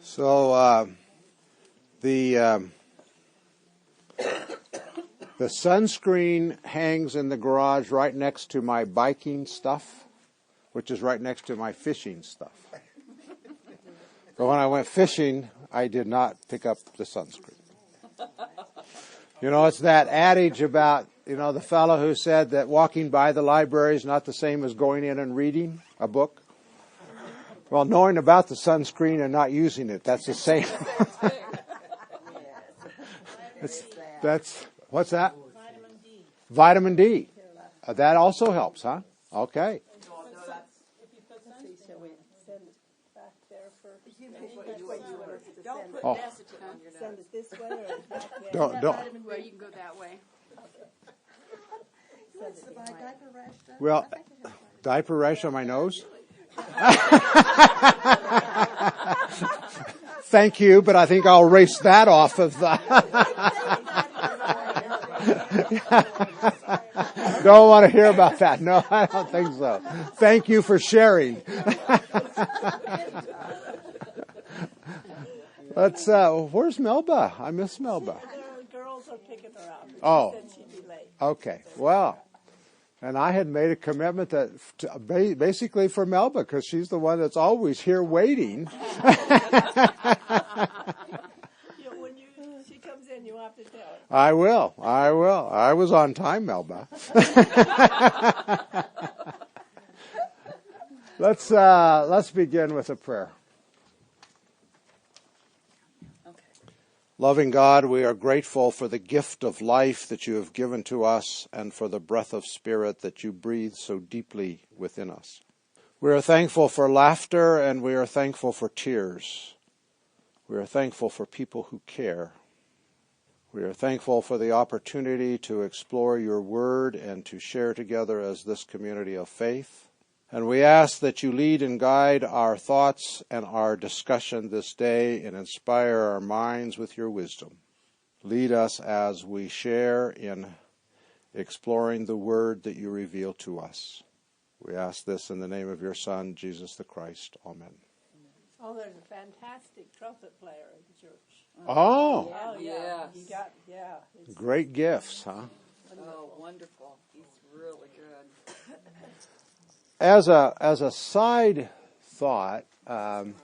So the sunscreen hangs in the garage right next to my biking stuff, which is right next to my fishing stuff. But when I went fishing, I did not pick up the sunscreen. You know, it's that adage about, the fellow who said that walking by the library is not the same as going in and reading a book. Well, knowing about the sunscreen and not using it, that's the same. That's what's that? Vitamin D. Vitamin D. That also helps, huh? Okay. Don't put Oh. Desitin on your nose. Send it this way or back there. Don't. Well, you can go that way. Well, diaper rash on my nose? Thank you, but I think I'll erase that off of the... Don't want to hear about that. No, I don't think so. Thank you for sharing. Where's Melba? I miss Melba. The girls are picking her up. Oh. She said she'd be late. Okay, well, and I had made a commitment that basically for Melba, because she's the one that's always here waiting. When she comes in, you have to tell her. I will. I was on time, Melba. Let's begin with a prayer. Loving God, we are grateful for the gift of life that you have given to us and for the breath of spirit that you breathe so deeply within us. We are thankful for laughter and we are thankful for tears. We are thankful for people who care. We are thankful for the opportunity to explore your word and to share together as this community of faith. And we ask that you lead and guide our thoughts and our discussion this day and inspire our minds with your wisdom. Lead us as we share in exploring the word that you reveal to us. We ask this in the name of your Son, Jesus the Christ. Amen. Oh, there's a fantastic trumpet player in the church. Oh, Yes. Yes. It's great gifts, huh? Oh, wonderful. He's really good. As a side thought, I'm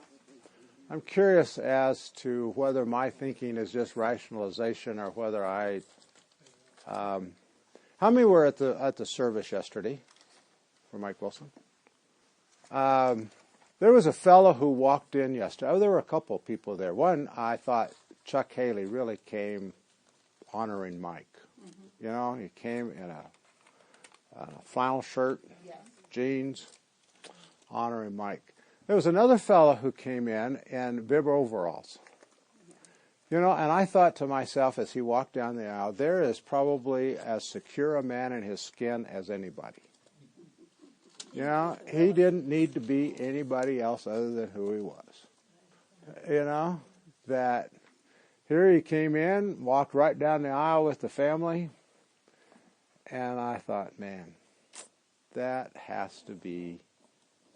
curious as to whether my thinking is just rationalization or whether how many were at the service yesterday for Mike Wilson? There was a fellow who walked in yesterday. Oh, there were a couple of people there. One, I thought Chuck Haley really came honoring Mike. Mm-hmm. He came in a flannel shirt. Yes. Jeans, honoring Mike. There was another fellow who came in bib overalls. And I thought to myself as he walked down the aisle, there is probably as secure a man in his skin as anybody. He didn't need to be anybody else other than who he was. That here he came in, walked right down the aisle with the family, and I thought, man, that has to be.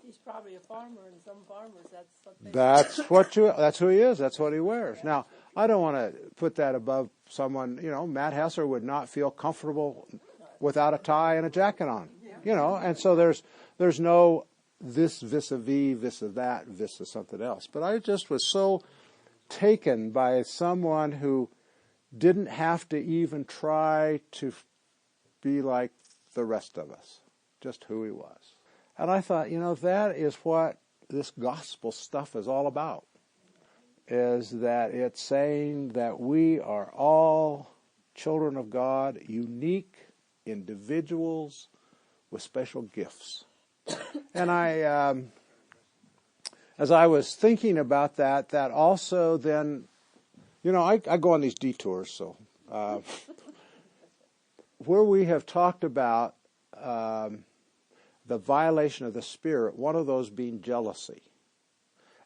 He's probably a farmer, and some farmers, That's who he is. That's what he wears. Now, I don't want to put that above someone. Matt Hesser would not feel comfortable without a tie and a jacket on. And so there's no this vis-a-vis, vis-a-that, vis-a something else. But I just was so taken by someone who didn't have to even try to be like the rest of us. Just who he was. And I thought, that is what this gospel stuff is all about. Is that it's saying that we are all children of God, unique individuals with special gifts. And as I was thinking about that also then, I go on these detours, so where we have talked about the violation of the Spirit, one of those being jealousy.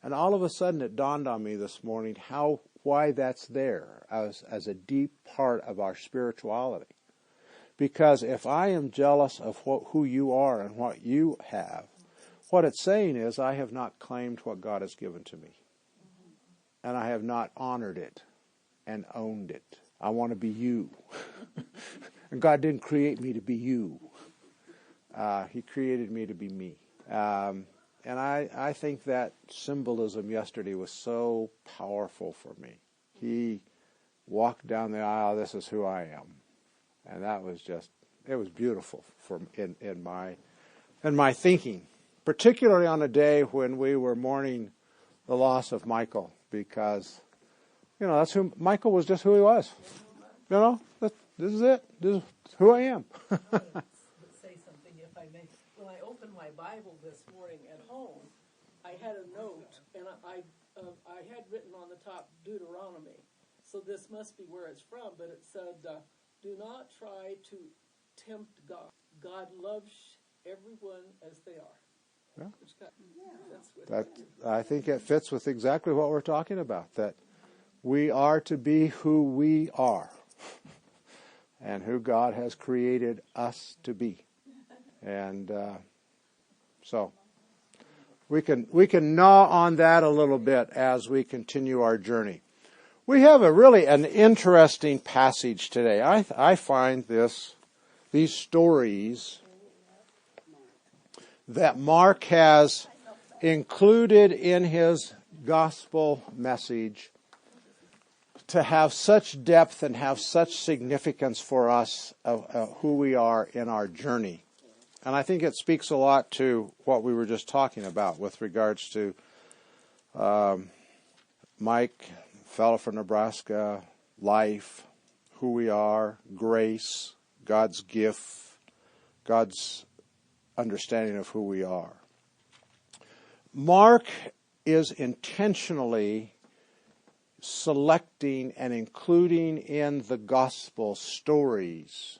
And all of a sudden it dawned on me this morning why that's there as a deep part of our spirituality. Because if I am jealous of who you are and what you have, what it's saying is I have not claimed what God has given to me. and I have not honored it and owned it. I want to be you. And God didn't create me to be you. He created me to be me. And I think that symbolism yesterday was so powerful for me. He walked down the aisle, this is who I am. And that was just, it was beautiful in my thinking, particularly on a day when we were mourning the loss of Michael, because, Michael was just who he was. This is it. This is who I am. Say something, if I may. When I opened my Bible this morning at home, I had a note, and I had written on the top Deuteronomy. So this must be where it's from, but it said, "Do not try to tempt God. God loves everyone as they are." Yeah. That's what I think it fits with exactly what we're talking about, that we are to be who we are and who God has created us to be. And so we can gnaw on that a little bit as we continue our journey. We have an interesting passage today. I find these stories that Mark has included in his gospel message to have such depth and have such significance for us of who we are in our journey. And I think it speaks a lot to what we were just talking about with regards to Mike, fellow from Nebraska, life, who we are, grace, God's gift, God's understanding of who we are. Mark is intentionally selecting and including in the gospel stories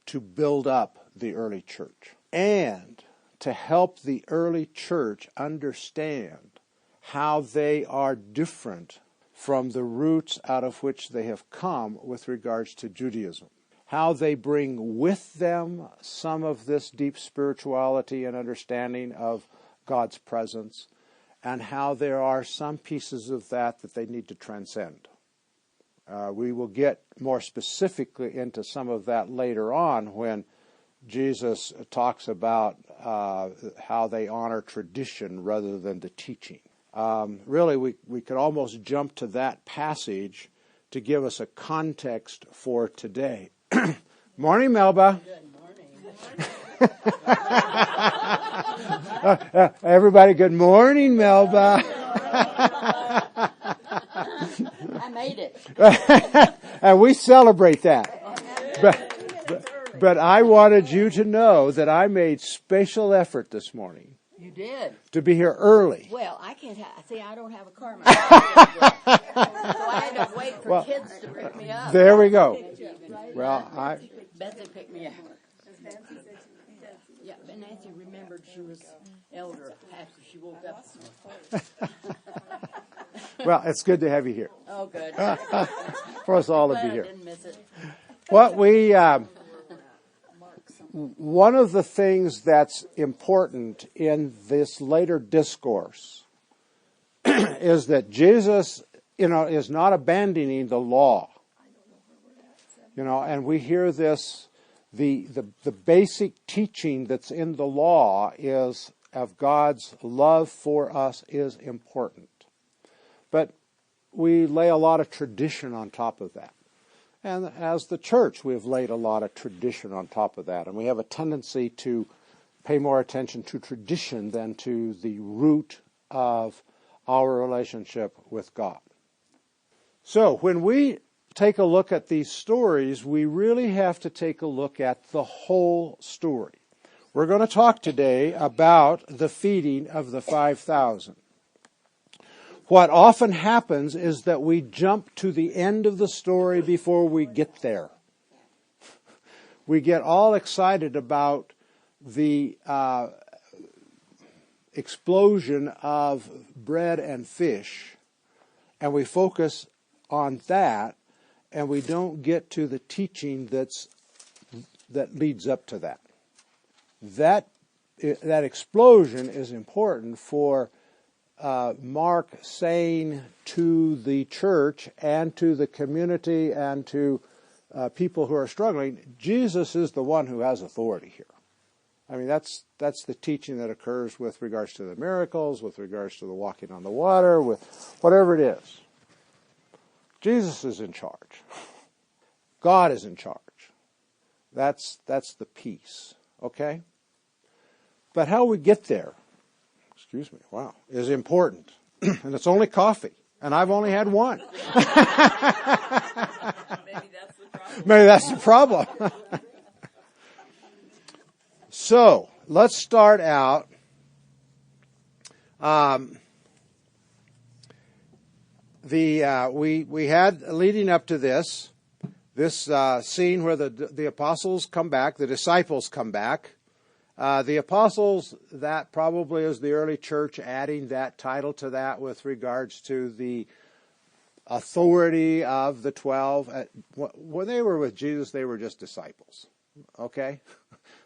to build up the early church and to help the early church understand how they are different from the roots out of which they have come with regards to Judaism. How they bring with them some of this deep spirituality and understanding of God's presence, and how there are some pieces of that they need to transcend. We will get more specifically into some of that later on when Jesus talks about how they honor tradition rather than the teaching. Really, we could almost jump to that passage to give us a context for today. Morning, Melba. Good morning. Everybody, good morning, Melba. I made it. And we celebrate that. But I wanted you to know that I made special effort this morning. You did. To be here early. Well, I can't see, I don't have a car myself. So I had to wait for kids to pick me up. There we go. Well, Betsy picked me up. Yeah, but Nancy remembered she was elder after she woke up this morning. Well, it's good to have you here. Oh, good. For us all to Glad be I here. didn't miss it. One of the things that's important in this later discourse is that Jesus, is not abandoning the law. And we hear this, the basic teaching that's in the law is of God's love for us is important. But we lay a lot of tradition on top of that. And as the church, we've laid a lot of tradition on top of that. And we have a tendency to pay more attention to tradition than to the root of our relationship with God. So when we take a look at these stories, we really have to take a look at the whole story. We're going to talk today about the feeding of the 5,000. What often happens is that we jump to the end of the story before we get there. We get all excited about the explosion of bread and fish, and we focus on that, and we don't get to the teaching that leads up to that. That explosion is important for Mark saying to the church and to the community and to people who are struggling, Jesus is the one who has authority here. I mean, that's the teaching that occurs with regards to the miracles, with regards to the walking on the water, with whatever it is. Jesus is in charge. God is in charge. That's the peace, okay? But how we get there, is important. And it's only coffee. And I've only had one. Maybe that's the problem. So, let's start out. We had, leading up to this scene where the apostles come back, the disciples come back. The apostles, that probably is the early church adding that title to that with regards to the authority of the 12. When they were with Jesus, they were just disciples. Okay?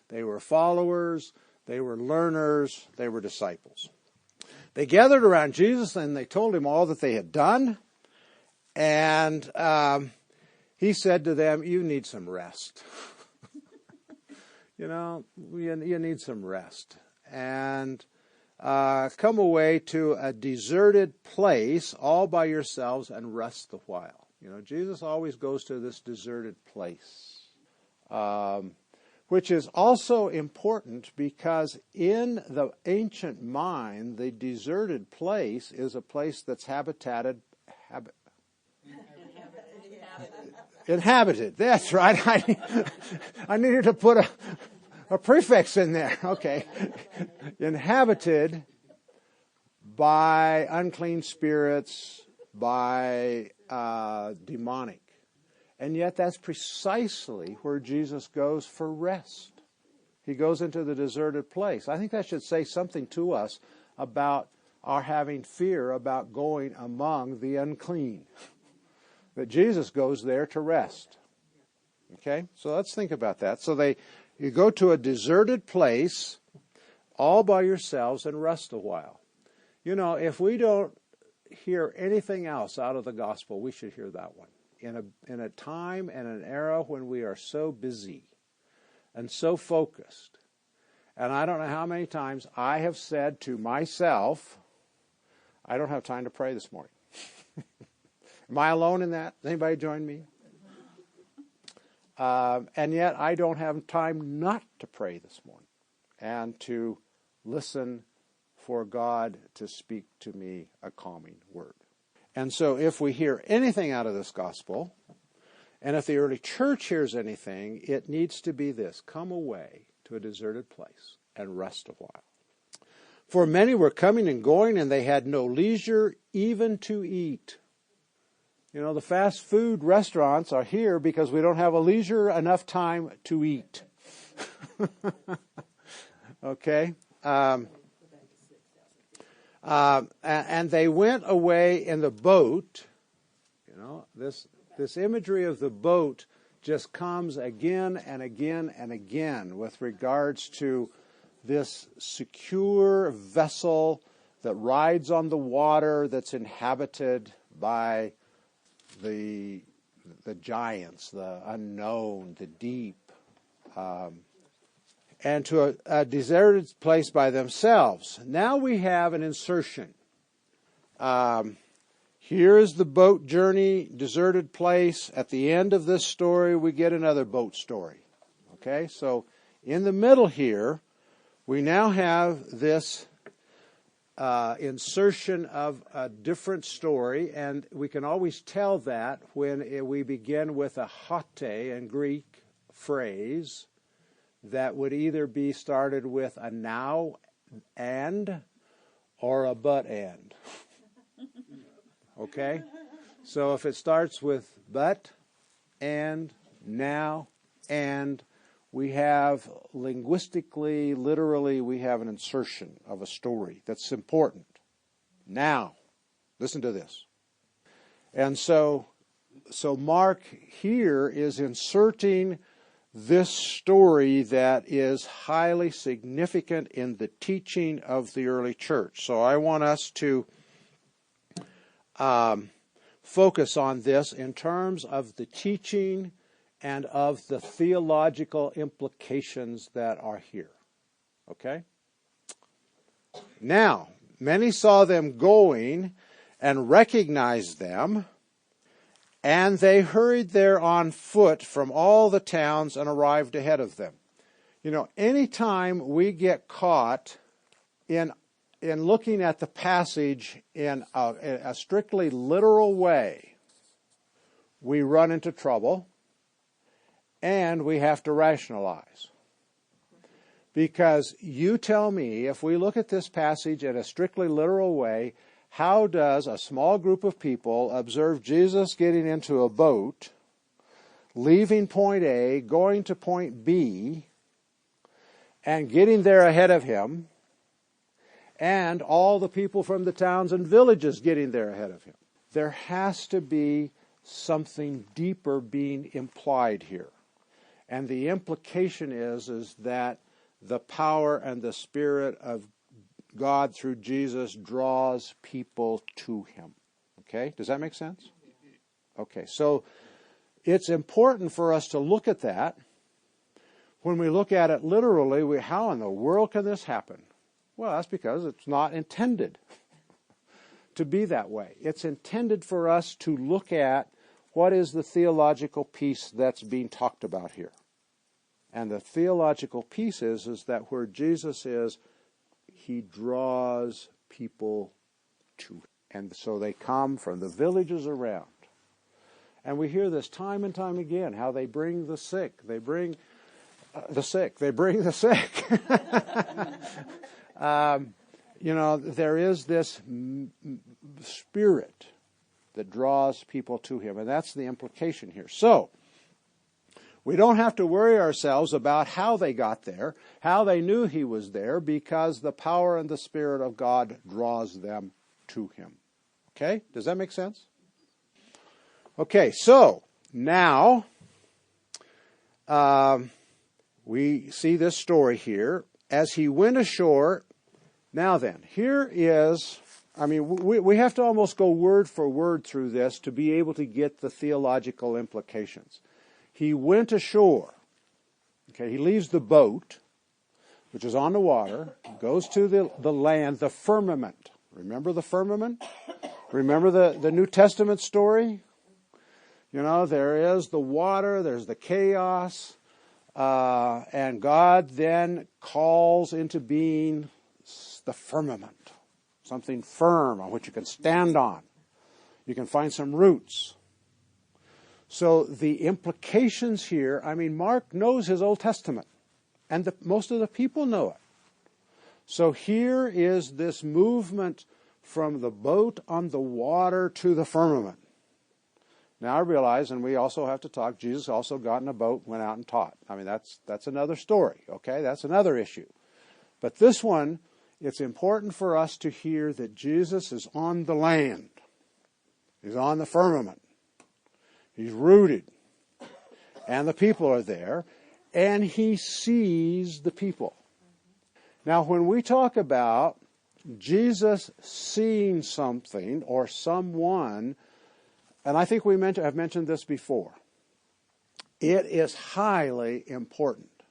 They were followers, they were learners, they were disciples. They gathered around Jesus and they told him all that they had done. And he said to them, you need some rest. You need some rest. And come away to a deserted place all by yourselves and rest a while. Jesus always goes to this deserted place. Which is also important because in the ancient mind, the deserted place is a place that's inhabited. That's right. I needed to put a prefix in there. Okay. Inhabited by unclean spirits, by demonic. And yet that's precisely where Jesus goes for rest. He goes into the deserted place. I think that should say something to us about our having fear about going among the unclean. That Jesus goes there to rest. Okay? So let's think about that. So you go to a deserted place all by yourselves and rest a while. If we don't hear anything else out of the gospel, we should hear that one. In a time and an era when we are so busy and so focused. And I don't know how many times I have said to myself, I don't have time to pray this morning. Am I alone in that? Does anybody join me? And yet I don't have time not to pray this morning and to listen for God to speak to me a calming word. And so if we hear anything out of this gospel, and if the early church hears anything, it needs to be this: come away to a deserted place and rest a while. For many were coming and going, and they had no leisure even to eat. The fast food restaurants are here because we don't have a leisure enough time to eat. Okay? And they went away in the boat. This imagery of the boat just comes again and again and again with regards to this secure vessel that rides on the water, that's inhabited by the giants, the unknown, the deep, and to a deserted place by themselves. Now we have an insertion. Here is the boat journey, deserted place. At the end of this story, we get another boat story. Okay, so in the middle here, we now have this insertion of a different story, and we can always tell that when we begin with a hate in Greek phrase that would either be started with a now and or a but and. Okay? So if it starts with but, and, now, and, we have linguistically, literally, we have an insertion of a story that's important. Now, listen to this. And so Mark here is inserting this story that is highly significant in the teaching of the early church. So I want us to focus on this in terms of the teaching and of the theological implications that are here. Okay? Now, many saw them going and recognized them, and they hurried there on foot from all the towns and arrived ahead of them. You know, anytime we get caught in looking at the passage in a strictly literal way, we run into trouble and we have to rationalize. Because you tell me, if we look at this passage in a strictly literal way, how does a small group of people observe Jesus getting into a boat, leaving point A, going to point B, and getting there ahead of him, and all the people from the towns and villages getting there ahead of him? There has to be something deeper being implied here. And the implication is that the power and the Spirit of God through Jesus draws people to him. Okay? Does that make sense? Okay, so it's important for us to look at that. When we look at it literally, how in the world can this happen? Well, that's because it's not intended to be that way. It's intended for us to look at what is the theological piece that's being talked about here. And the theological piece is that where Jesus is, he draws people to him. And so they come from the villages around. And we hear this time and time again, how they bring the sick. They bring the sick. You know, there is this spirit that draws people to him. And that's the implication here. So, we don't have to worry ourselves about how they got there, how they knew he was there, because the power and the Spirit of God draws them to him. Okay? Does that make sense? Okay, so now we see this story here. As he went ashore, now then, here is, I mean, we have to almost go word for word through this to be able to get the theological implications. He went ashore. Okay, he leaves the boat, which is on the water, goes to the land, the firmament. Remember the firmament? Remember the New Testament story? You know, there is the water, there's the chaos, and God then calls into being the firmament, something firm on which you can stand on. You can find some roots. So the implications here, I mean, Mark knows his Old Testament, and most of the people know it. So here is this movement from the boat on the water to the firmament. Now I realize, and we also have to talk, Jesus also got in a boat, went out and taught. I mean, that's another story, okay? That's another issue. But this one, it's important for us to hear that Jesus is on the land. He's on the firmament. He's rooted. And the people are there. And he sees the people. Now, when we talk about Jesus seeing something or someone, and I think I've mentioned this before, it is highly important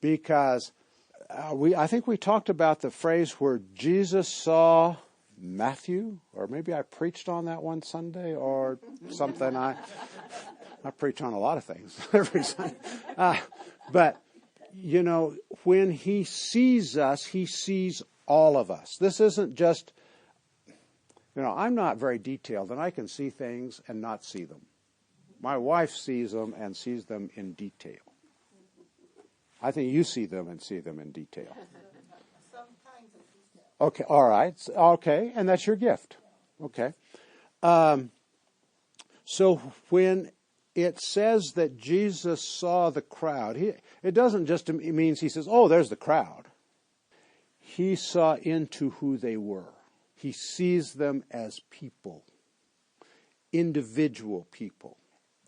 because I think we talked about the phrase where Jesus saw Matthew, or maybe I preached on that one Sunday or something. I preach on a lot of things every Sunday. But, you know, when he sees us, he sees all of us. This isn't just, you know, I'm not very detailed, and I can see things and not see them. My wife sees them and sees them in detail. I think you see them and see them in detail. Okay, all right. Okay, and that's your gift. Okay. So when it says that Jesus saw the crowd, it doesn't just mean he says, oh, there's the crowd. He saw into who they were. He sees them as people, individual people,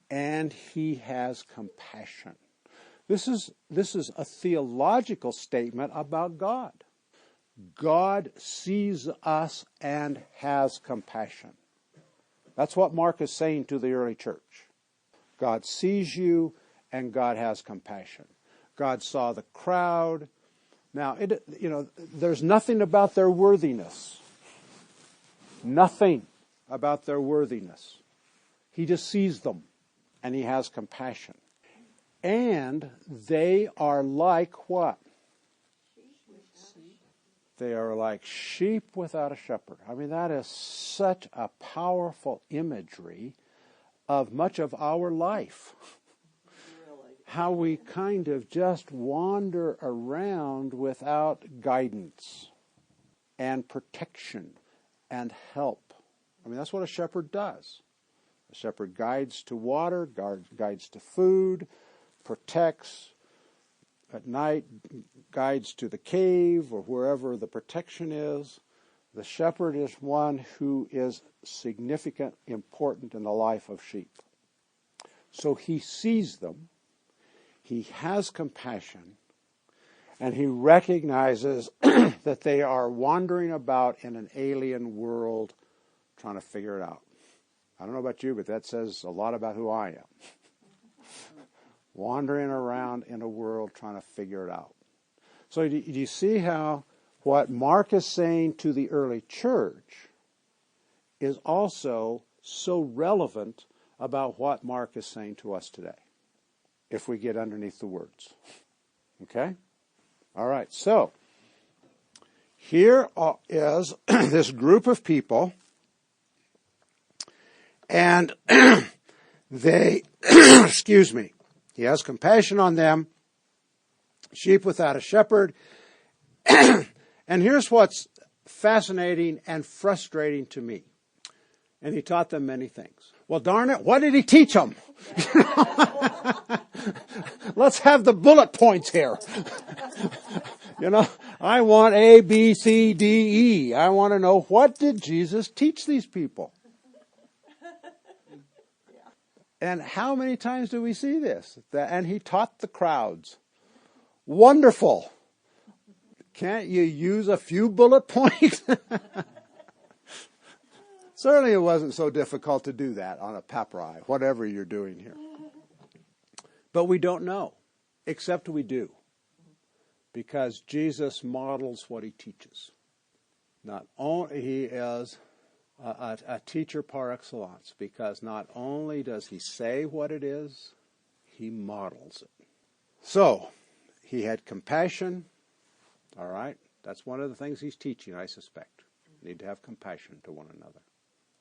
and he has compassion. This is a theological statement about God. God sees us and has compassion. That's what Mark is saying to the early church. God sees you and God has compassion. God saw the crowd. Now, there's nothing about their worthiness. Nothing about their worthiness. He just sees them and he has compassion. And they are like what? They are like sheep without a shepherd. I mean, that is such a powerful imagery of much of our life. How we kind of just wander around without guidance and protection and help. I mean, that's what a shepherd does. A shepherd guides to water, guides to food, protects at night, guides to the cave or wherever the protection is. The shepherd is one who is significant, important in the life of sheep. So he sees them, he has compassion, and he recognizes that they are wandering about in an alien world trying to figure it out. I don't know about you, but that says a lot about who I am. Wandering around in a world trying to figure it out. So do you see how what Mark is saying to the early church is also so relevant about what Mark is saying to us today, if we get underneath the words. Okay? All right, so here is this group of people, and they, excuse me, he has compassion on them, sheep without a shepherd. And here's what's fascinating and frustrating to me. And he taught them many things. Well, darn it, what did he teach them? Let's have the bullet points here. I want A, B, C, D, E. I want to know, what did Jesus teach these people? And how many times do we see this? And he taught the crowds. Wonderful. Can't you use a few bullet points? Certainly it wasn't so difficult to do that on a papyri, whatever you're doing here. But we don't know, except we do. Because Jesus models what he teaches. Not only he is a teacher par excellence, because not only does he say what it is, he models it. So, he had compassion. All right? That's one of the things he's teaching, I suspect. We need to have compassion to one another.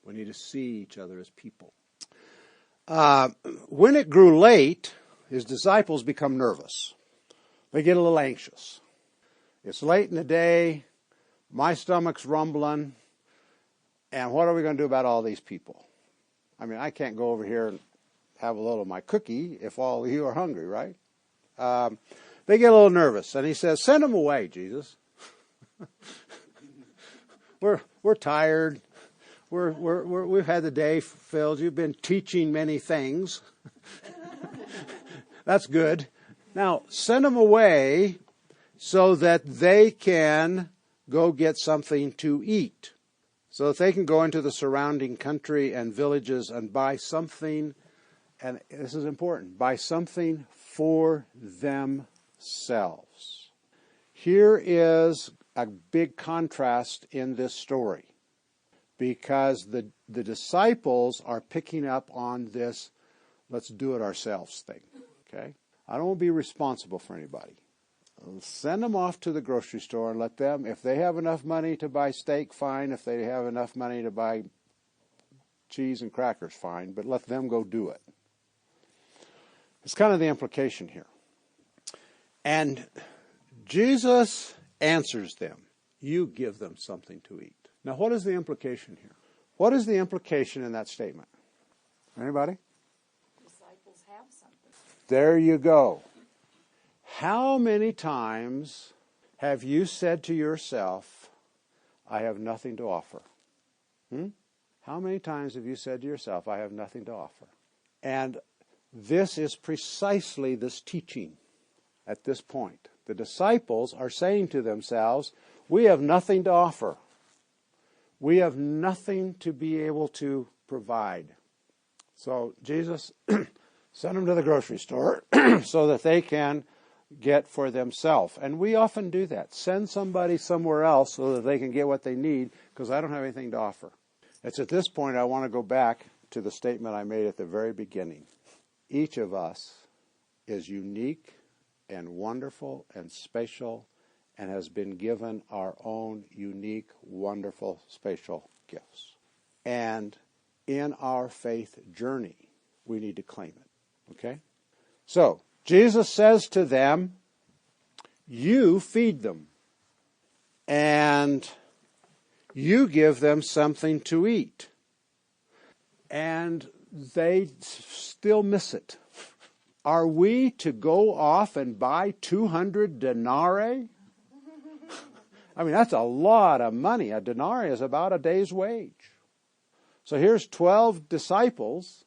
We need to see each other as people. When it grew late, his disciples become nervous. They get a little anxious. It's late in the day. My stomach's rumbling. And what are we going to do about all these people? I mean, I can't go over here and have a little of my cookie if all of you are hungry, right? They get a little nervous. And he says, send them away, Jesus. We're tired. We've had the day filled. You've been teaching many things. That's good. Now, send them away so that they can go get something to eat. So that they can go into the surrounding country and villages and buy something, and this is important, buy something for themselves. Here is a big contrast in this story, because the disciples are picking up on this let's do it ourselves thing. Okay? I don't want to be responsible for anybody. Send them off to the grocery store and let them, if they have enough money to buy steak, fine. If they have enough money to buy cheese and crackers, fine. But let them go do it. It's kind of the implication here. And Jesus answers them. You give them something to eat. Now, what is the implication here? What is the implication in that statement? Anybody? Disciples have something. There you go. How many times have you said to yourself, I have nothing to offer? How many times have you said to yourself, I have nothing to offer? And this is precisely this teaching. at this point. The disciples are saying to themselves, we have nothing to offer. We have nothing to be able to provide. So Jesus sent them to the grocery store so that they can get for themselves. And we often do that. Send somebody somewhere else so that they can get what they need, because I don't have anything to offer. It's at this point I want to go back to the statement I made at the very beginning. Each of us is unique and wonderful and special and has been given our own unique, wonderful, special gifts. And in our faith journey, we need to claim it. Okay? So, Jesus says to them, you feed them, and you give them something to eat. And they still miss it. Are we to go off and buy 200 denarii? I mean, that's a lot of money. A denarii is about a day's wage. So here's 12 disciples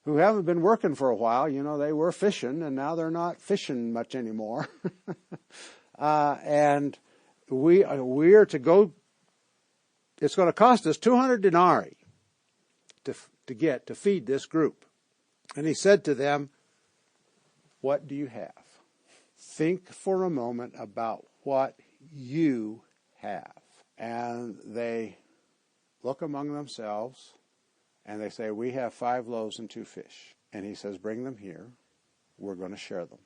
who haven't been working for a while. You know, they were fishing, and now they're not fishing much anymore. And we are to go. It's going to cost us 200 denarii to feed this group. And he said to them, what do you have? Think for a moment about what you have. And they look among themselves, and they say, we have 5 loaves and 2 fish. And he says, bring them here. We're going to share them.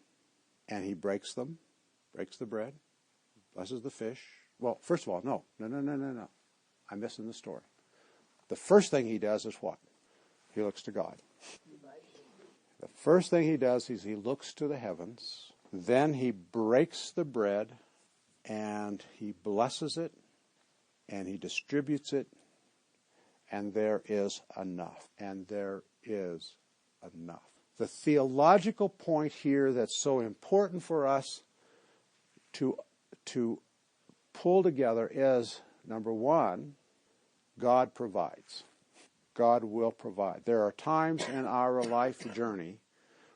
And he breaks them, breaks the bread, blesses the fish. Well, first of all, no. I'm missing the story. The first thing he does is what? He looks to God. The first thing he does is he looks to the heavens. Then he breaks the bread, and he blesses it, and he distributes it, and there is enough. And there is enough. The theological point here that's so important for us to pull together is, number one, God provides. God will provide. There are times in our life journey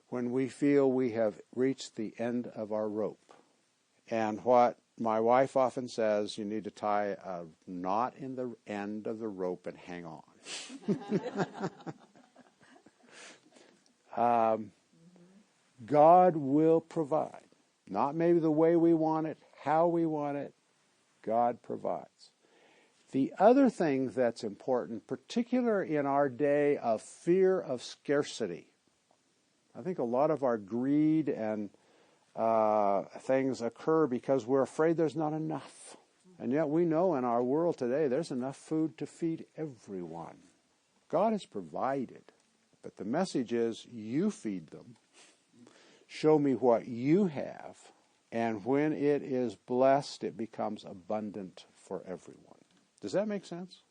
when we feel we have reached the end of our rope. And what my wife often says, you need to tie a knot in the end of the rope and hang on. God will provide. Not maybe the way we want it, how we want it. God provides. The other thing that's important, particularly in our day of fear of scarcity, I think a lot of our greed and things occur because we're afraid there's not enough. And yet we know in our world today there's enough food to feed everyone. God has provided. But the message is, you feed them. Show me what you have. And when it is blessed, it becomes abundant for everyone. Does that make sense?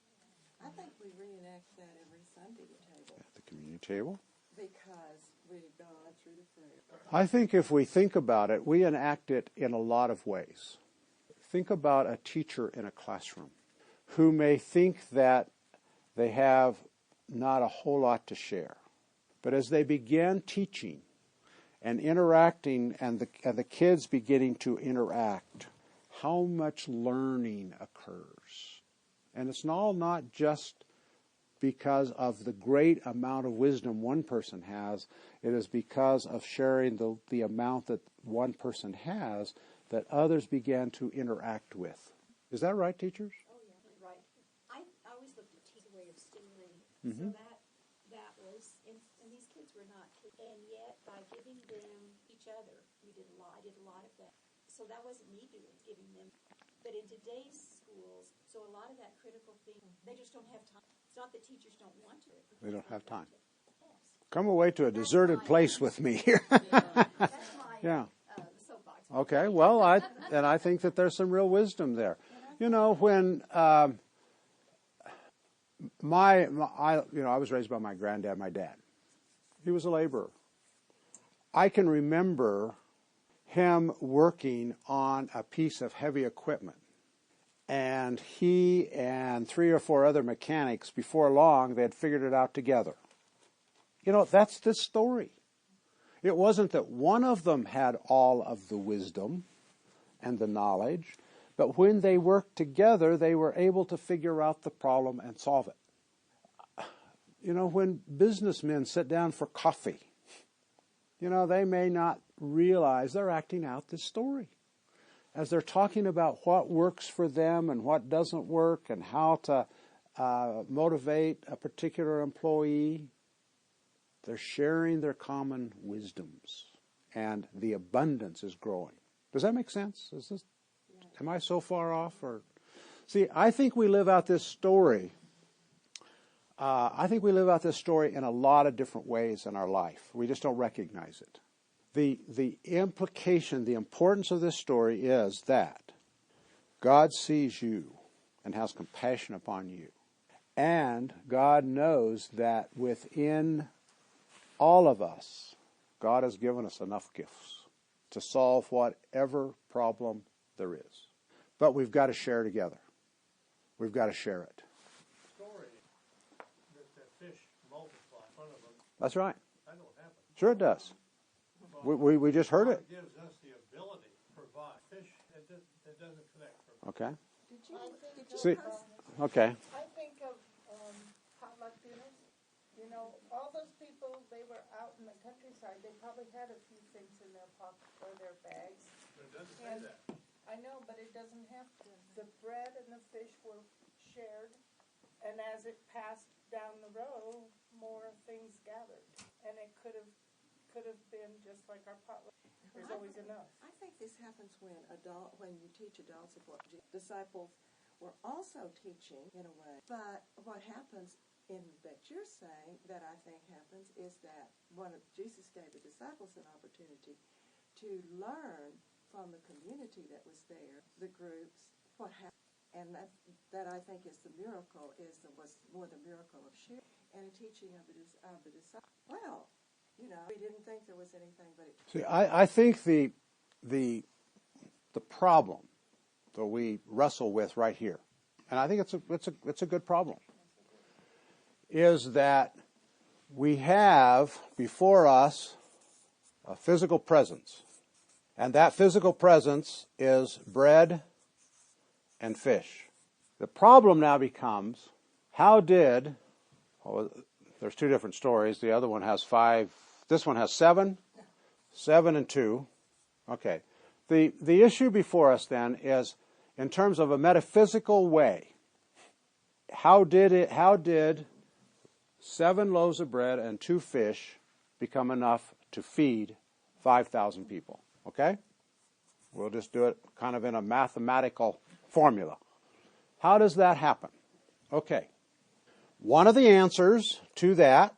I think we reenact that every Sunday table. At the communion table? Because we God through the prayer. I think if we think about it, we enact it in a lot of ways. Think about a teacher in a classroom who may think that they have not a whole lot to share. But as they begin teaching and interacting, and the kids beginning to interact, how much learning occurs. And it's all not just because of the great amount of wisdom one person has. It is because of sharing the amount that one person has that others began to interact with. Is that right, teachers? Oh, yeah, right. I always looked at teaching way of stimulating. So that was, and these kids were not kids. And yet, by giving them each other, I did a lot of that. So that wasn't me giving them. But in today's schools, so a lot of that critical thinking, they just don't have time. It's not that teachers don't want to. They don't have time. Yes. Come away to a deserted place with me here. That's my Yeah. soapbox. Okay, well, I think that there's some real wisdom there. You know, when I was raised by my granddad, my dad. He was a laborer. I can remember him working on a piece of heavy equipment. And he and 3 or 4 other mechanics, before long, they had figured it out together. You know, that's the story. It wasn't that one of them had all of the wisdom and the knowledge, but when they worked together, they were able to figure out the problem and solve it. You know, when businessmen sit down for coffee, you know, they may not realize they're acting out this story. As they're talking about what works for them and what doesn't work and how to motivate a particular employee, they're sharing their common wisdoms, and the abundance is growing. Does that make sense? Am I so far off? Or see, I think we live out this story. I think we live out this story in a lot of different ways in our life. We just don't recognize it. The implication, the importance of this story is that God sees you and has compassion upon you. And God knows that within all of us, God has given us enough gifts to solve whatever problem there is. But we've got to share together. We've got to share it. Story that the fish multiply in front of them. That's right. That don't happen. Sure it does. We just heard it. God gives us the ability to provide. Fish, it doesn't connect. Okay. Did you See, okay. I think of potluck dinners. You know, all those people, they were out in the countryside. They probably had a few things in their pocket or their bags. It doesn't say And that. I know, but it doesn't have to. The bread and the fish were shared, and as it passed down the row, more things gathered. And it could have been just like our potluck. There's always enough. I think this happens when you teach adults of what disciples were also teaching in a way. But what happens that you're saying that I think happens is that Jesus gave the disciples an opportunity to learn from the community that was there, the groups, what happened. And that I think is the miracle, was more the miracle of sharing and a teaching of the disciples. Well, you know, we didn't think there was anything but it. See, I think the problem that we wrestle with right here, and I think it's a good problem, is that we have before us a physical presence, and that physical presence is bread and fish. The problem now becomes, there's two different stories. The other one has 5. This one has 7 and 2. Okay. The issue before us then is, in terms of a metaphysical way, how did 7 loaves of bread and 2 fish become enough to feed 5,000 people? Okay? We'll just do it kind of in a mathematical formula. How does that happen? Okay. One of the answers to that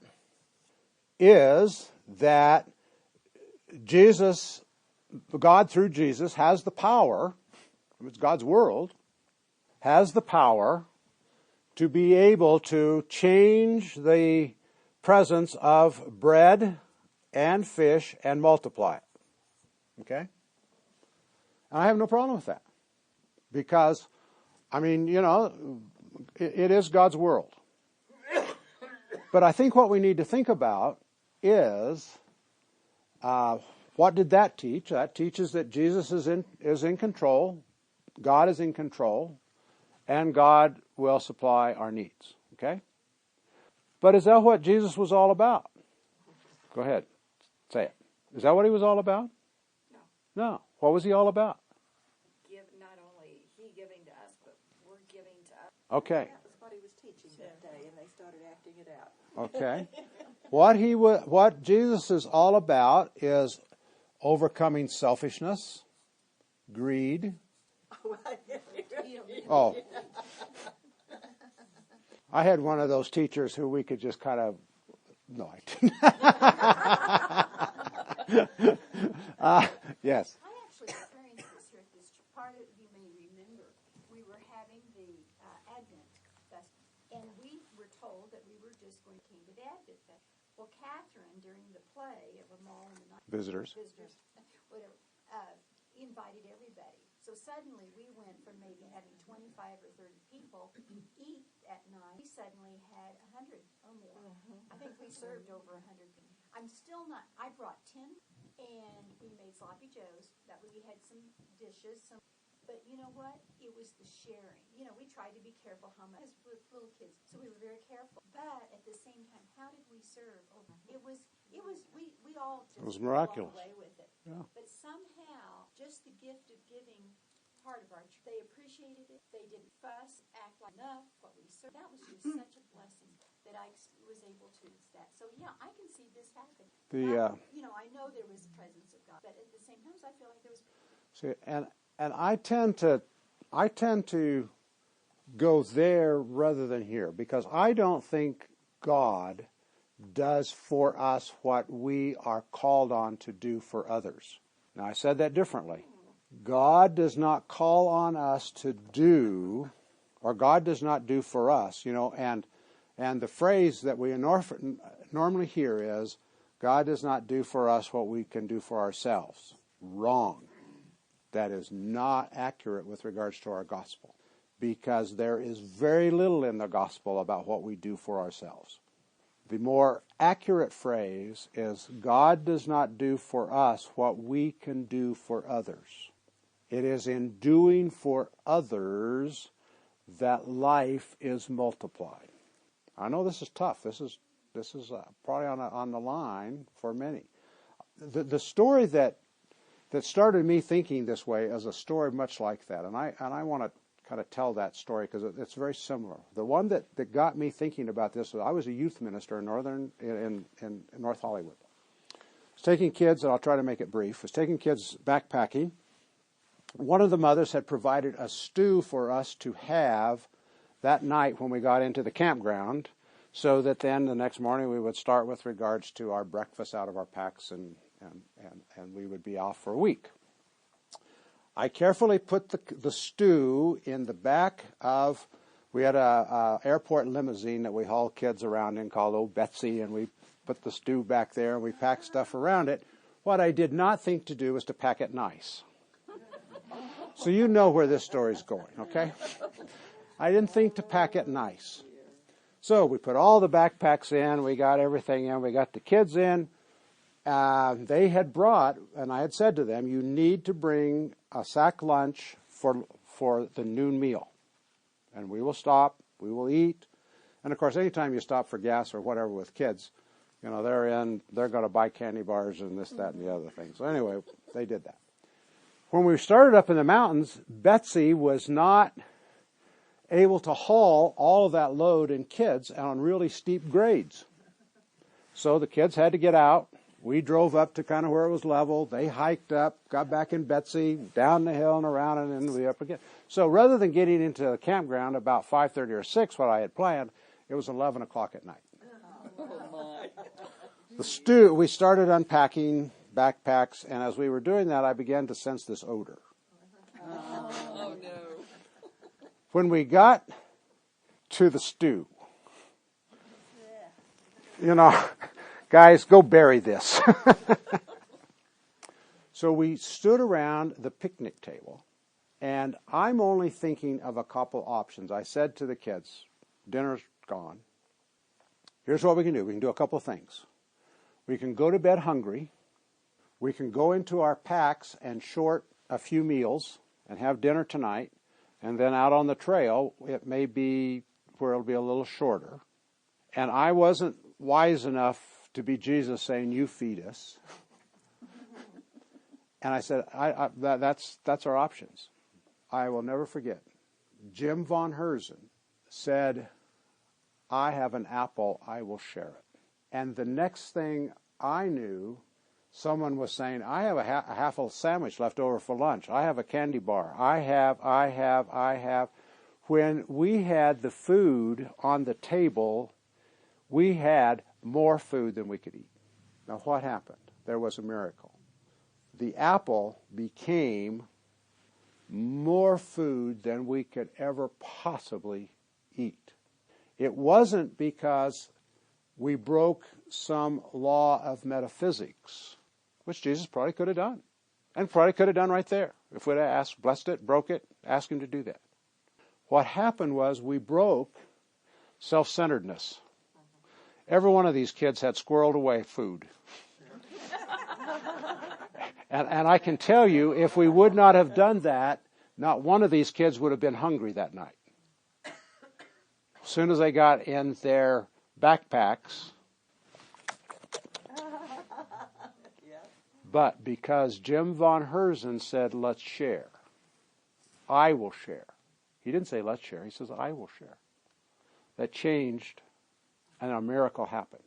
is that God through Jesus has the power, it's God's world, has the power to be able to change the presence of bread and fish and multiply it. Okay? And I have no problem with that. Because, I mean, you know, it is God's world. But I think what we need to think about is, what did that teach? That teaches that Jesus is in control, God is in control, and God will supply our needs. Okay? But is that what Jesus was all about? Go ahead. Say it. Is that what he was all about? No. What was he all about? Not only he giving to us, but we're giving to us. Okay. That was what he was teaching that day, and they started acting it out. Okay. What Jesus is all about is overcoming selfishness, greed. Oh. I had one of those teachers who we could just kind of, no, I didn't. Yes. I actually experienced this here at this part of you may remember. We were having the Advent Festival, and we were told that we were just going to the Advent Festival. Well, Catherine, during the play of a mall in the night, Visitors. whatever, invited everybody. So suddenly we went from maybe having 25 or 30 people eat at night. We suddenly had 100 or more. I think we served over 100 people. I'm still not, I brought 10 and we made sloppy joes. That way we had some dishes, but you know what? It was the sharing. You know, we tried to be careful how much, with little kids, so we were very careful. But at the same time, how did we serve? We all just It was miraculous. walked away with it. Yeah. But somehow, just the gift of giving part of our, they appreciated it. They didn't fuss, act like enough what we served. That was just such a blessing that I was able to use that. So yeah, I can see this happen. You know, I know there was the presence of God, but at the same time, I feel like there was. See, and I tend to go there rather than here, because I don't think God does for us what we are called on to do for others. Now, I said that differently. God does not call on us to do, or God does not do for us, you know, and the phrase that we normally hear is, God does not do for us what we can do for ourselves. Wrong. That is not accurate with regards to our gospel, because there is very little in the gospel about what we do for ourselves. The more accurate phrase is, God does not do for us what we can do for others. It is in doing for others that life is multiplied. I know this is tough. This is probably on the line for many. The story that started me thinking this way is a story much like that, and I want to kind of tell that story because it's very similar. The one that got me thinking about this was, I was a youth minister in North Hollywood. I was taking kids, and I'll try to make it brief. I was taking kids backpacking. One of the mothers had provided a stew for us to have that night when we got into the campground, so that then the next morning we would start with regards to our breakfast out of our packs, and we would be off for a week. I carefully put the stew in the back of, we had a airport limousine that we hauled kids around in called Old Betsy, and we put the stew back there and we packed stuff around it. What I did not think to do was to pack it nice. So you know where this story's going, okay? I didn't think to pack it nice. So we put all the backpacks in, we got everything in, we got the kids in. They had brought, and I had said to them, you need to bring a sack lunch for the noon meal. And we will stop, we will eat. And of course, anytime you stop for gas or whatever with kids, you know, they're going to buy candy bars and this, that, and the other thing. So anyway, they did that. When we started up in the mountains, Betsy was not able to haul all of that load in kids on really steep grades. So the kids had to get out. We drove up to kind of where it was level. They hiked up, got back in Betsy, down the hill and around, and then we up again. So rather than getting into the campground about 5:30 or 6, what I had planned, it was 11 o'clock at night. We started unpacking backpacks, and as we were doing that, I began to sense this odor. Oh, no. When we got to the stew, you know, guys, go bury this. So we stood around the picnic table, and I'm only thinking of a couple options. I said to the kids, dinner's gone. Here's what we can do. We can do a couple of things. We can go to bed hungry. We can go into our packs and short a few meals and have dinner tonight. And then out on the trail, it may be where it'll be a little shorter. And I wasn't wise enough to be Jesus saying, you feed us. And I said, that's our options. I will never forget. Jim Von Herzen said, I have an apple, I will share it. And the next thing I knew, someone was saying, I have a half a sandwich left over for lunch. I have a candy bar. I have. When we had the food on the table, we had more food than we could eat. Now what happened? There was a miracle. The apple became more food than we could ever possibly eat. It wasn't because we broke some law of metaphysics, which Jesus probably could have done, and probably could have done right there. If we'd have asked, blessed it, broke it, asked him to do that. What happened was we broke self-centeredness. every one of these kids had squirreled away food. And I can tell you, if we would not have done that, not one of these kids would have been hungry that night. As soon as they got in their backpacks, but because Jim Von Herzen said, let's share, I will share. He didn't say let's share, he says I will share. That changed, and a miracle happened.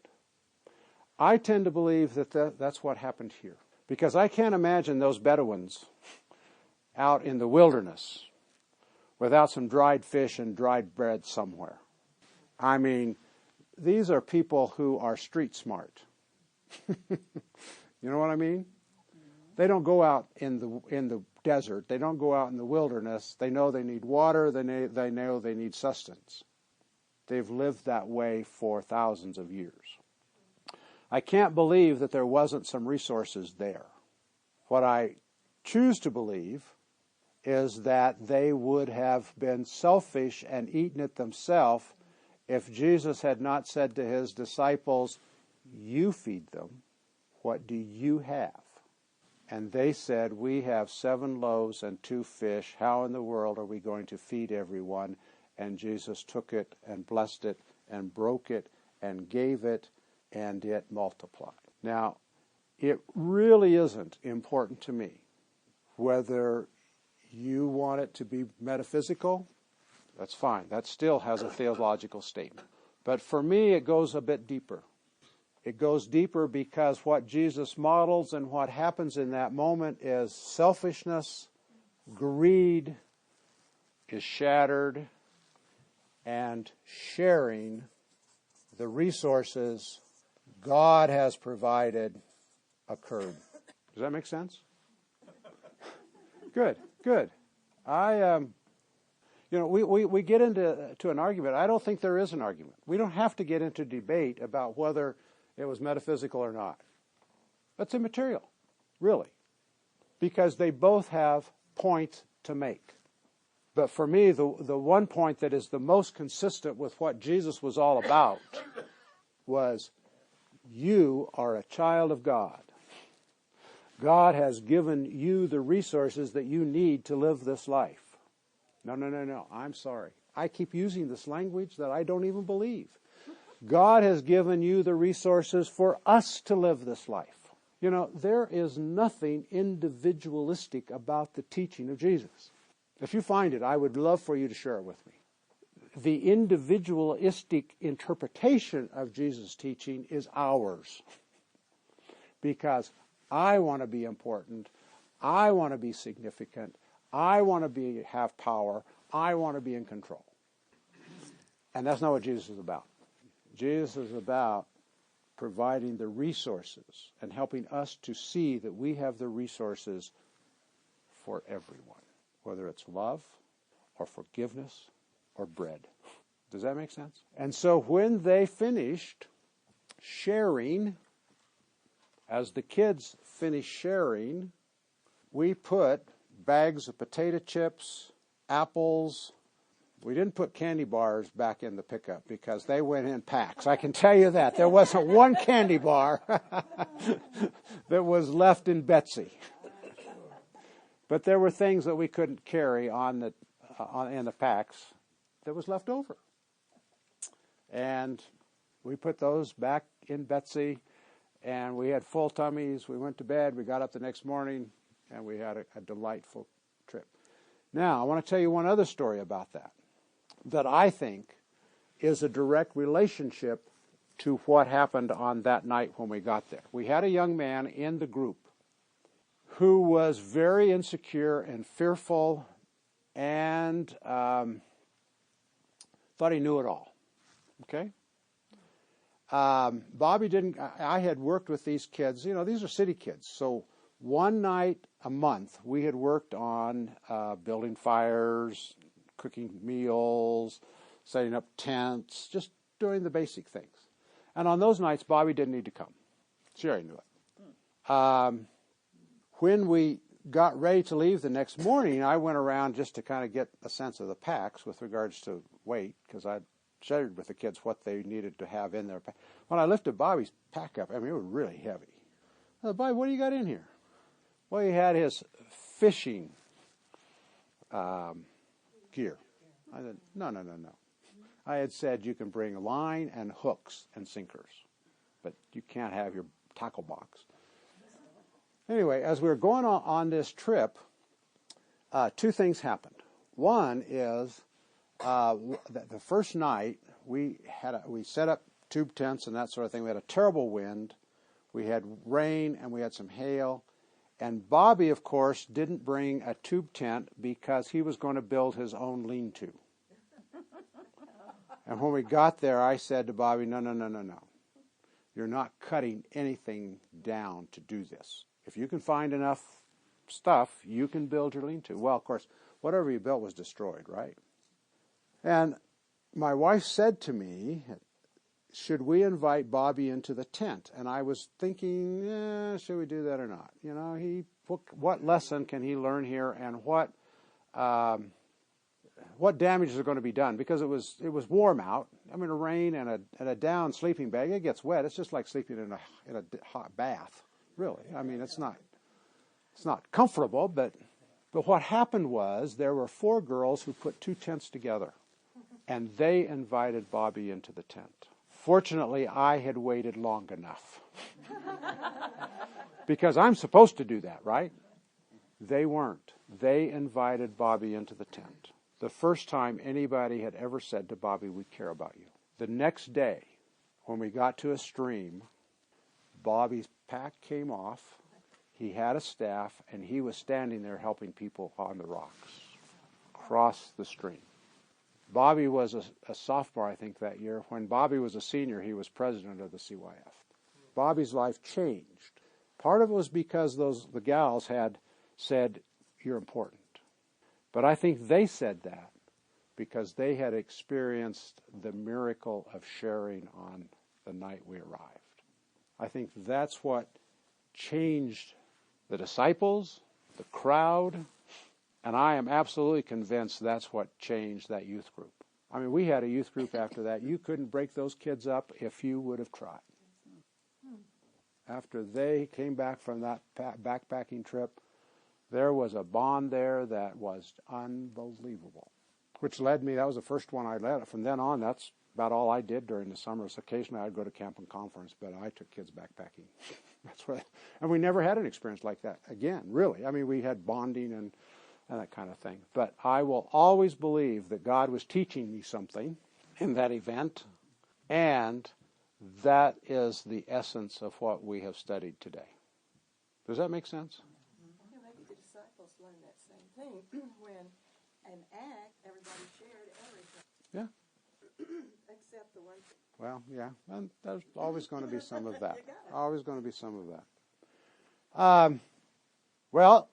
I tend to believe that that's what happened here. Because I can't imagine those Bedouins out in the wilderness without some dried fish and dried bread somewhere. I mean, these are people who are street smart. You know what I mean? They don't go out in the desert. They don't go out in the wilderness. They know they need water. They know they need sustenance. They've lived that way for thousands of years. I can't believe that there wasn't some resources there. What I choose to believe is that they would have been selfish and eaten it themselves if Jesus had not said to his disciples, you feed them. What do you have? And they said, we have 7 loaves and 2 fish. How in the world are we going to feed everyone? And Jesus took it and blessed it and broke it and gave it, and it multiplied. Now, it really isn't important to me whether you want it to be metaphysical. That's fine. That still has a theological statement. But for me, it goes a bit deeper. It goes deeper because what Jesus models and what happens in that moment is selfishness, greed is shattered, and sharing the resources God has provided occurred. Does that make sense? Good. We get into an argument. I don't think there is an argument. We don't have to get into debate about whether it was metaphysical or not. That's immaterial, really, because they both have points to make. But for me, the one point that is the most consistent with what Jesus was all about was, you are a child of God. God has given you the resources that you need to live this life. No. I'm sorry. I keep using this language that I don't even believe. God has given you the resources for us to live this life. You know, there is nothing individualistic about the teaching of Jesus. If you find it, I would love for you to share it with me. The individualistic interpretation of Jesus' teaching is ours. Because I want to be important. I want to be significant. I want to have power. I want to be in control. And that's not what Jesus is about. Jesus is about providing the resources and helping us to see that we have the resources for everyone, whether it's love or forgiveness or bread. Does that make sense? And so when they finished sharing, as the kids finished sharing, we put bags of potato chips, apples. We didn't put candy bars back in the pickup because they went in packs. I can tell you that. There wasn't one candy bar that was left in Betsy. But there were things that we couldn't carry in the packs that was left over. And we put those back in Betsy, and we had full tummies. We went to bed. We got up the next morning, and we had a delightful trip. Now, I want to tell you one other story about that I think is a direct relationship to what happened on that night when we got there. We had a young man in the group who was very insecure and fearful and thought he knew it all. Okay? Bobby didn't. I had worked with these kids. You know, these are city kids. So one night a month, we had worked on building fires, cooking meals, setting up tents, just doing the basic things. And on those nights, Bobby didn't need to come. Sherry knew it. When we got ready to leave the next morning, I went around just to kind of get a sense of the packs with regards to weight, because I'd shared with the kids what they needed to have in their pack. When I lifted Bobby's pack up, I mean, it was really heavy. I said, Bobby, what do you got in here? Well, he had his fishing gear. I said, no. I had said you can bring line and hooks and sinkers, but you can't have your tackle box. Anyway, as we were going on this trip, two things happened. One is the first night we set up tube tents and that sort of thing. We had a terrible wind. We had rain and we had some hail. And Bobby, of course, didn't bring a tube tent because he was going to build his own lean-to. And when we got there, I said to Bobby, no. You're not cutting anything down to do this. If you can find enough stuff, you can build your lean-to. Well, of course, whatever you built was destroyed, right? And my wife said to me, should we invite Bobby into the tent? And I was thinking, should we do that or not? You know, what lesson can he learn here, and what damages are going to be done? Because it was warm out. I mean, a rain and a down sleeping bag, it gets wet. It's just like sleeping in a hot bath, really. I mean, it's not comfortable, but what happened was there were 4 girls who put 2 tents together, and they invited Bobby into the tent. Fortunately, I had waited long enough. Because I'm supposed to do that, right? They weren't. They invited Bobby into the tent. The first time anybody had ever said to Bobby, we care about you. The next day, when we got to a stream, Bobby's pack came off. He had a staff, and he was standing there helping people on the rocks cross the stream. Bobby was a sophomore, I think, that year. When Bobby was a senior, he was president of the CYF. Bobby's life changed. Part of it was because the gals had said, you're important. But I think they said that because they had experienced the miracle of sharing on the night we arrived. I think that's what changed the disciples, the crowd, and I am absolutely convinced that's what changed that youth group. I mean, we had a youth group after that. You couldn't break those kids up if you would have tried. After they came back from that backpacking trip, there was a bond there that was unbelievable, which led me, that was the first one I led. From then on, that's about all I did during the summers. Occasionally I'd go to camp and conference, but I took kids backpacking. And we never had an experience like that again, really. I mean, we had bonding and that kind of thing. But I will always believe that God was teaching me something in that event, and that is the essence of what we have studied today. Does that make sense? Yeah, maybe the disciples learned that same thing. When an act, everybody shared everything. Yeah. Except the one. Well, yeah, and there's always going to be some of that. Always going to be some of that. Well,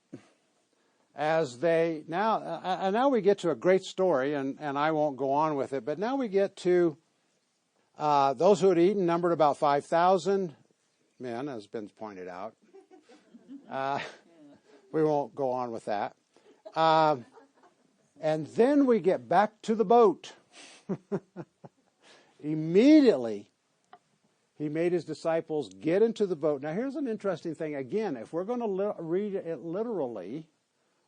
as they now we get to a great story, and I won't go on with it, but now we get to those who had eaten numbered about 5,000 men, as been pointed out. We won't go on with that. And then we get back to the boat. Immediately, he made his disciples get into the boat. Now, here's an interesting thing. Again, if we're going to read it literally,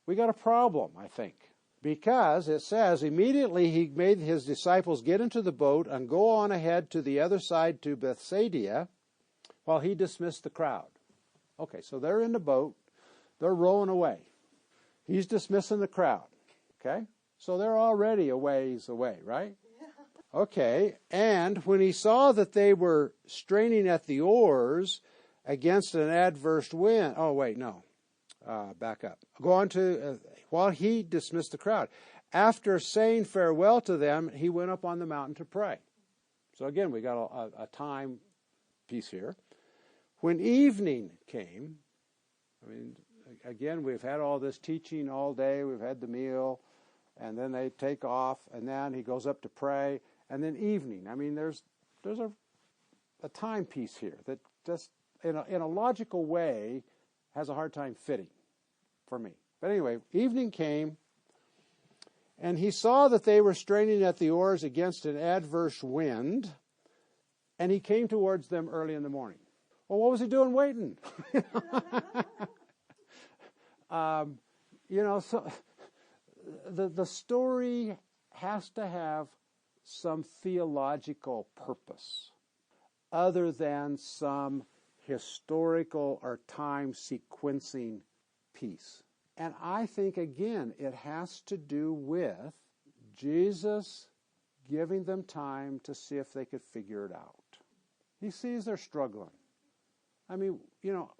we got a problem, I think. Because it says, immediately he made his disciples get into the boat and go on ahead to the other side to Bethsaida while he dismissed the crowd. Okay, so they're in the boat. They're rowing away. He's dismissing the crowd. Okay? So they're already a ways away, right? Okay, and when he saw that they were straining at the oars against an adverse wind... Oh, wait, no. Back up. Go on to... while he dismissed the crowd. After saying farewell to them, he went up on the mountain to pray. So again, we got a time piece here. When evening came, I mean, again, we've had all this teaching all day. We've had the meal, and then they take off, and then he goes up to pray, and then evening. I mean, there's a time piece here that just, in a logical way, has a hard time fitting for me. But anyway, evening came, And he saw that they were straining at the oars against an adverse wind, and he came towards them early in the morning. Well, what was he doing waiting? So the story has to have some theological purpose other than some historical or time sequencing piece. And I think, again, it has to do with Jesus giving them time to see if they could figure it out. He sees they're struggling. I mean,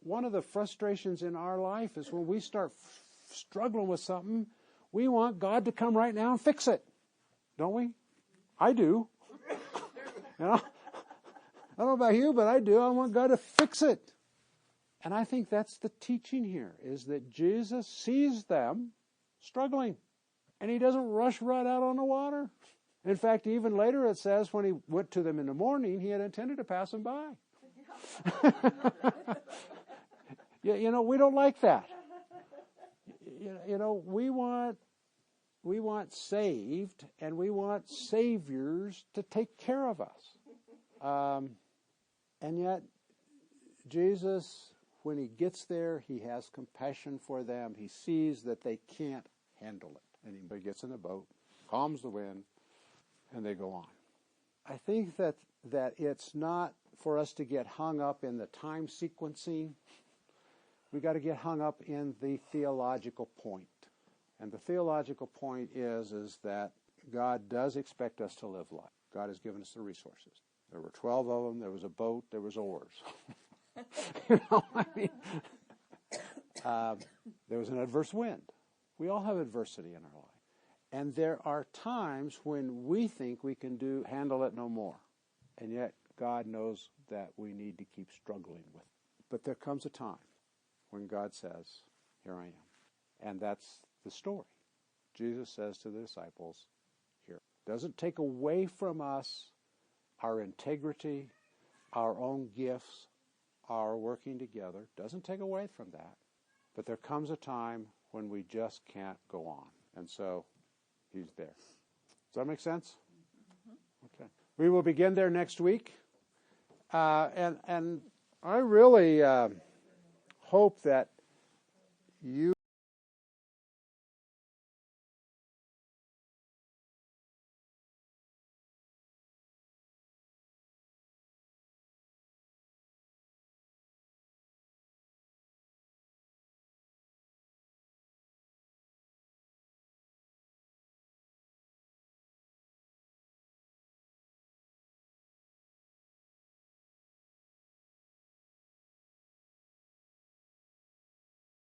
one of the frustrations in our life is when we start struggling with something, we want God to come right now and fix it. Don't we? I do. I don't know about you, but I do. I want God to fix it. And I think that's the teaching here, is that Jesus sees them struggling. And he doesn't rush right out on the water. In fact, even later it says when he went to them in the morning, he had intended to pass them by. We don't like that. We want saved, and we want saviors to take care of us. And yet, Jesus, when he gets there, he has compassion for them. He sees that they can't handle it. And he gets in the boat, calms the wind, and they go on. I think that it's not for us to get hung up in the time sequencing. We got to get hung up in the theological point. And the theological point is that God does expect us to live life. God has given us the resources. There were 12 of them. There was a boat. There was oars. There was an adverse wind. We all have adversity in our life. And there are times when we think we can handle it no more. And yet God knows that we need to keep struggling with it. But there comes a time when God says, here I am. And that's the story. Jesus says to the disciples, here. Doesn't take away from us our integrity, our own gifts, our working together. Doesn't take away from that. But there comes a time when we just can't go on. And so he's there. Does that make sense? Okay. We will begin there next week. And I really hope that you